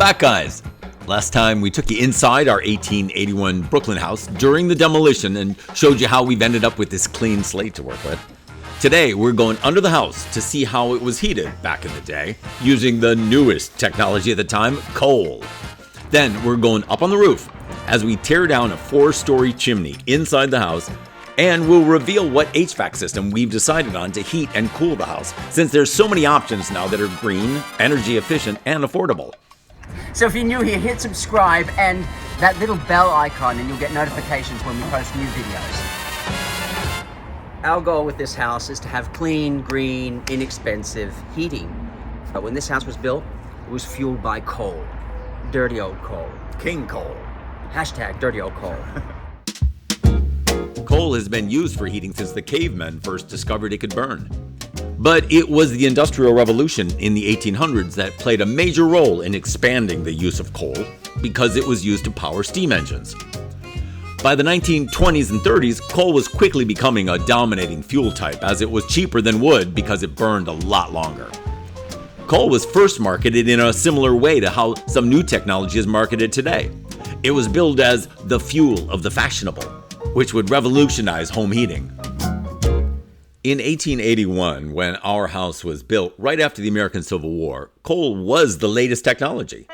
back, guys. Last time we took you inside our 1881 Brooklyn house during the demolition and showed you how we've ended up with this clean slate to work with. Today, we're going under the house to see how it was heated back in the day using the newest technology at the time, coal. Then we're going up on the roof as we tear down a 4-story chimney inside the house, and we'll reveal what HVAC system we've decided on to heat and cool the house, since there's so many options now that are green, energy efficient, and affordable. So if you're new here, hit subscribe and that little bell icon and you'll get notifications when we post new videos. Our goal with this house is to have clean, green, inexpensive heating. But when this house was built, it was fueled by coal. Dirty old coal. King coal. Hashtag dirty old coal. Coal has been used for heating since the cavemen first discovered it could burn. But it was the Industrial Revolution in the 1800s that played a major role in expanding the use of coal because it was used to power steam engines. By the 1920s and 30s, coal was quickly becoming a dominating fuel type as it was cheaper than wood because it burned a lot longer. Coal was first marketed in a similar way to how some new technology is marketed today. It was billed as the fuel of the fashionable, which would revolutionize home heating. In 1881, when our house was built right after the American Civil War, coal was the latest technology.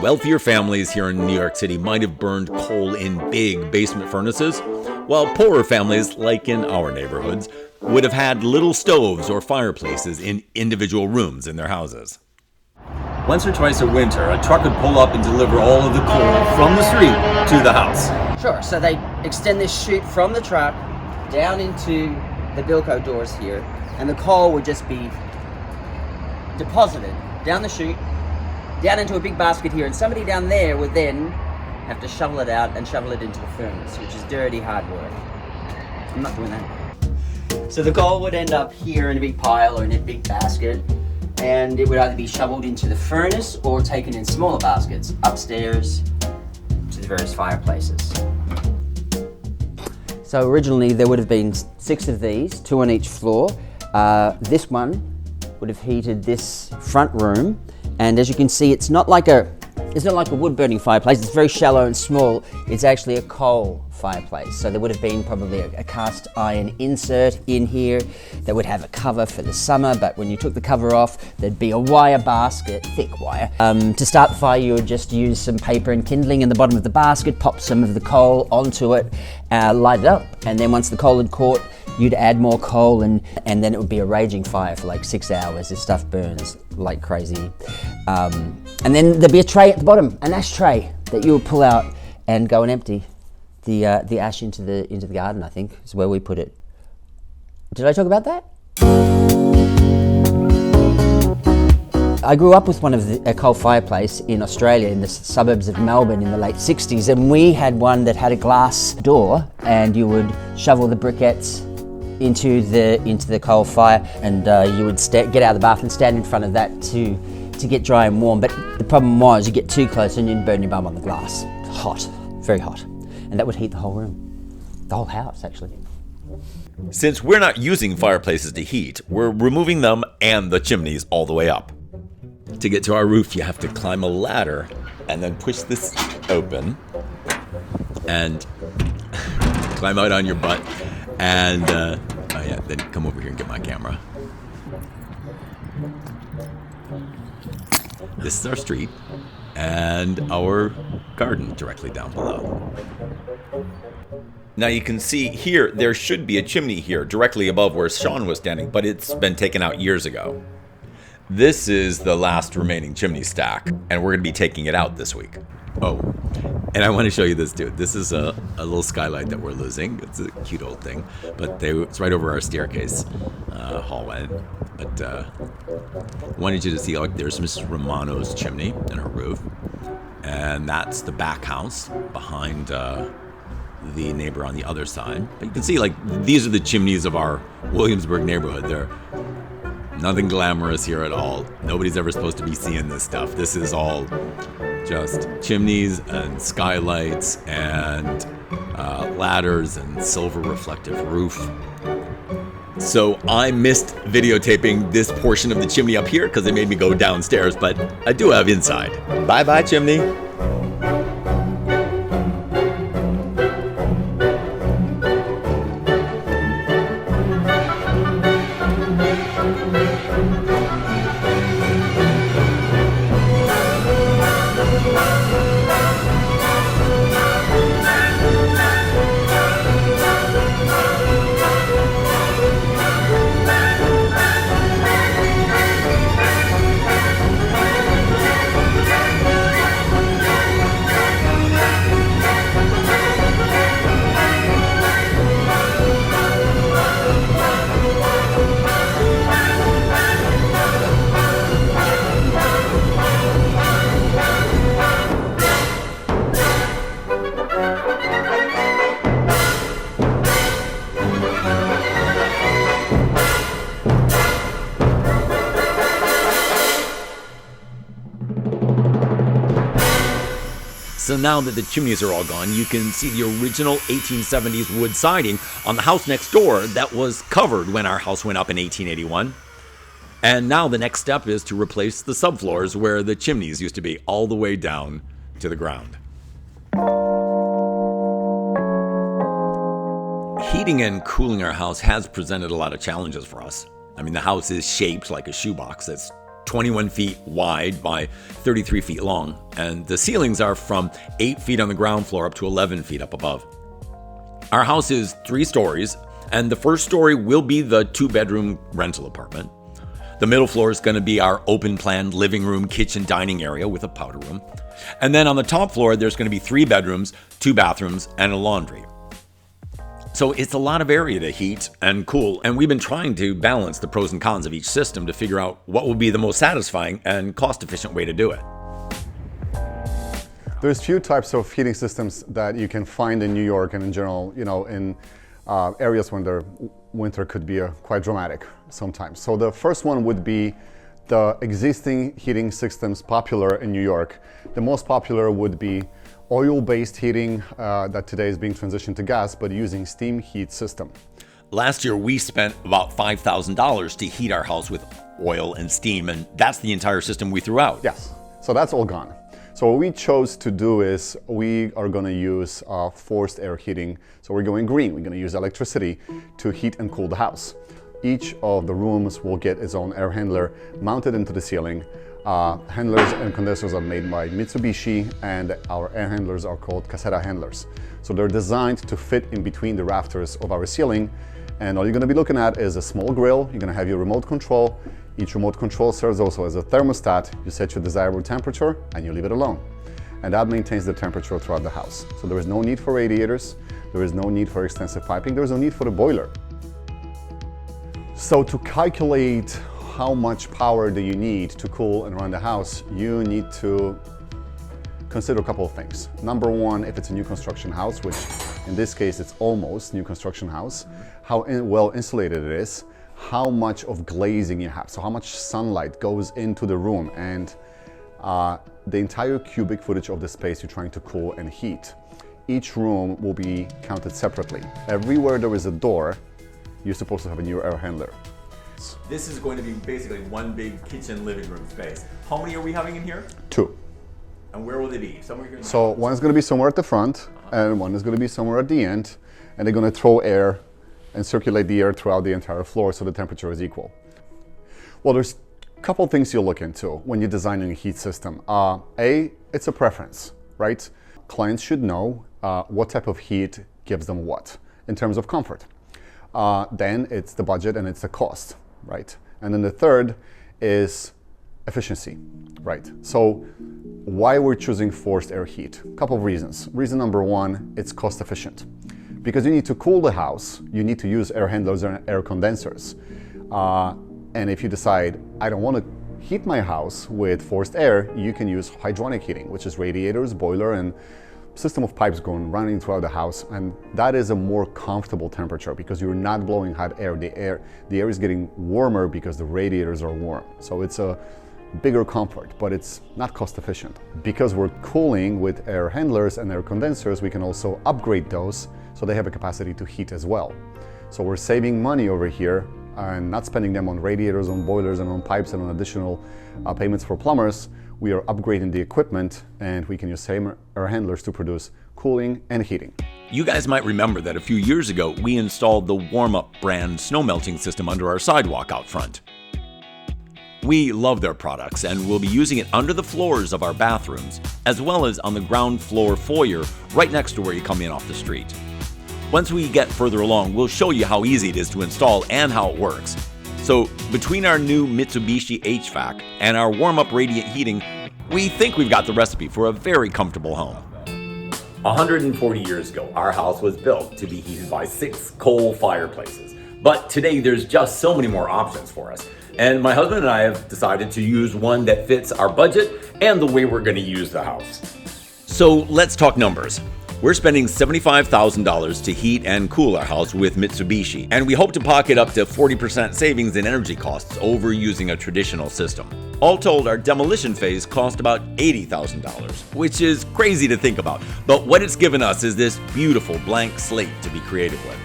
Wealthier families here in New York City might have burned coal in big basement furnaces, while poorer families, like in our neighborhoods, would have had little stoves or fireplaces in individual rooms in their houses. Once or twice a winter, a truck would pull up and deliver all of the coal from the street to the house. Sure, so they extend this chute from the truck down into the Bilco doors here, and the coal would just be deposited down the chute, down into a big basket here, and somebody down there would then have to shovel it out and shovel it into the furnace, which is dirty, hard work. I'm not doing that. So the coal would end up here in a big pile or in a big basket, and it would either be shoveled into the furnace or taken in smaller baskets upstairs to the various fireplaces. So originally there would have been 6 of these, 2 on each floor. This one would have heated this front room, and as you can see, it's not like a wood burning fireplace. It's very shallow and small. It's actually a coal fireplace. So there would have been probably a cast iron insert in here that would have a cover for the summer, but when you took the cover off, there'd be a wire basket, thick wire. To start the fire, you would just use some paper and kindling in the bottom of the basket, pop some of the coal onto it, light it up, and then once the coal had caught, you'd add more coal and then it would be a raging fire for like 6 hours. This stuff burns like crazy. And then there'd be a tray at the bottom, an ash tray that you would pull out and go and empty the ash into the garden, I think, is where we put it. Did I talk about that? I grew up with a coal fireplace in Australia in the suburbs of Melbourne in the late 60s, and we had one that had a glass door, and you would shovel the briquettes into the coal fire, and you would get out of the bath and stand in front of that to get dry and warm. But the problem was you get too close and you'd burn your bum on the glass. Hot, very hot. And that would heat the whole room, the whole house actually. Since we're not using fireplaces to heat, we're removing them and the chimneys all the way up. To get to our roof, you have to climb a ladder and then push this open and climb out on your butt and then come over here and get my camera. This is our street and our garden directly down below. Now you can see here, there should be a chimney here directly above where Sean was standing, but it's been taken out years ago. This is the last remaining chimney stack, and we're going to be taking it out this week. Oh, and I want to show you this too. This is a little skylight that we're losing. It's a cute old thing, but it's right over our staircase hallway. But wanted you to see, like, there's Mrs. Romano's chimney in her roof, and that's the back house behind the neighbor on the other side. But you can see, like, these are the chimneys of our Williamsburg neighborhood. They're nothing glamorous here at all. Nobody's ever supposed to be seeing this stuff. This is all just chimneys and skylights and ladders and silver reflective roof. So I missed videotaping this portion of the chimney up here because it made me go downstairs, but I do have inside. Bye-bye, chimney. So now that the chimneys are all gone, you can see the original 1870s wood siding on the house next door that was covered when our house went up in 1881. And now the next step is to replace the subfloors where the chimneys used to be, all the way down to the ground. Heating and cooling our house has presented a lot of challenges for us. I mean, the house is shaped like a shoebox that's 21 feet wide by 33 feet long, and the ceilings are from 8 feet on the ground floor up to 11 feet up above. Our house is 3 stories, and the first story will be the 2-bedroom rental apartment. The middle floor is going to be our open-planned living room, kitchen, dining area with a powder room. And then on the top floor, there's going to be 3 bedrooms, 2 bathrooms, and a laundry. So it's a lot of area to heat and cool, and we've been trying to balance the pros and cons of each system to figure out what will be the most satisfying and cost-efficient way to do it. There's few types of heating systems that you can find in New York and in general, in areas when the winter could be quite dramatic sometimes. So the first one would be the existing heating systems popular in New York. The most popular would be oil-based heating that today is being transitioned to gas, but using steam heat system. Last year, we spent about $5,000 to heat our house with oil and steam, and that's the entire system we threw out. Yes, so that's all gone. So what we chose to do is we are going to use forced air heating. So we're going green. We're going to use electricity to heat and cool the house. Each of the rooms will get its own air handler mounted into the ceiling. Handlers and condensers are made by Mitsubishi, and our air handlers are called Caseta handlers. So they're designed to fit in between the rafters of our ceiling, and all you're going to be looking at is a small grill. You're going to have your remote control. Each remote control serves also as a thermostat. You set your desirable temperature and you leave it alone, and that maintains the temperature throughout the house. So there is no need for radiators, there is no need for extensive piping, there is no need for the boiler. So to calculate how much power do you need to cool and run the house, you need to consider a couple of things. Number one, if it's a new construction house, which in this case it's almost new construction house, how well insulated it is, how much of glazing you have, so how much sunlight goes into the room, and the entire cubic footage of the space you're trying to cool and heat. Each room will be counted separately. Everywhere there is a door, you're supposed to have a new air handler. This is going to be basically one big kitchen living room space. How many are we having in here? 2. And where will they be? Somewhere here in the So house? one is going to be somewhere at the front, and one is going to be somewhere at the end, and they're going to throw air and circulate the air throughout the entire floor so the temperature is equal. Well, there's a couple things you'll look into when you're designing a heat system. A, it's a preference, right? Clients should know what type of heat gives them what in terms of comfort. Then it's the budget and it's the cost, right? And then the third is efficiency, right? So why we're choosing forced air heat? A couple of reasons. Reason number one, it's cost efficient. Because you need to cool the house, you need to use air handlers and air condensers. And if you decide, I don't want to heat my house with forced air, you can use hydronic heating, which is radiators, boiler, and system of pipes going running throughout the house, and that is a more comfortable temperature because you're not blowing hot air. The air is getting warmer because the radiators are warm. So it's a bigger comfort, but it's not cost efficient. Because we're cooling with air handlers and air condensers, we can also upgrade those so they have a capacity to heat as well. So we're saving money over here and not spending them on radiators, on boilers, and on pipes, and on additional payments for plumbers. We are upgrading the equipment, and we can use same air handlers to produce cooling and heating. You guys might remember that a few years ago, we installed the Warm-Up brand snow melting system under our sidewalk out front. We love their products and will be using it under the floors of our bathrooms, as well as on the ground floor foyer right next to where you come in off the street. Once we get further along, we'll show you how easy it is to install and how it works. So between our new Mitsubishi HVAC and our Warm-Up radiant heating, we think we've got the recipe for a very comfortable home. 140 years ago, our house was built to be heated by 6 coal fireplaces. But today there's just so many more options for us. And my husband and I have decided to use one that fits our budget and the way we're going to use the house. So let's talk numbers. We're spending $75,000 to heat and cool our house with Mitsubishi, and we hope to pocket up to 40% savings in energy costs over using a traditional system. All told, our demolition phase cost about $80,000, which is crazy to think about, but what it's given us is this beautiful blank slate to be creative with.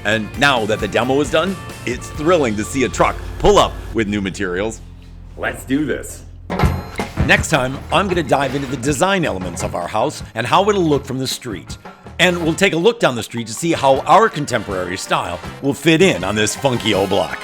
And now that the demo is done, it's thrilling to see a truck pull up with new materials. Let's do this. Next time, I'm going to dive into the design elements of our house and how it'll look from the street. And we'll take a look down the street to see how our contemporary style will fit in on this funky old block.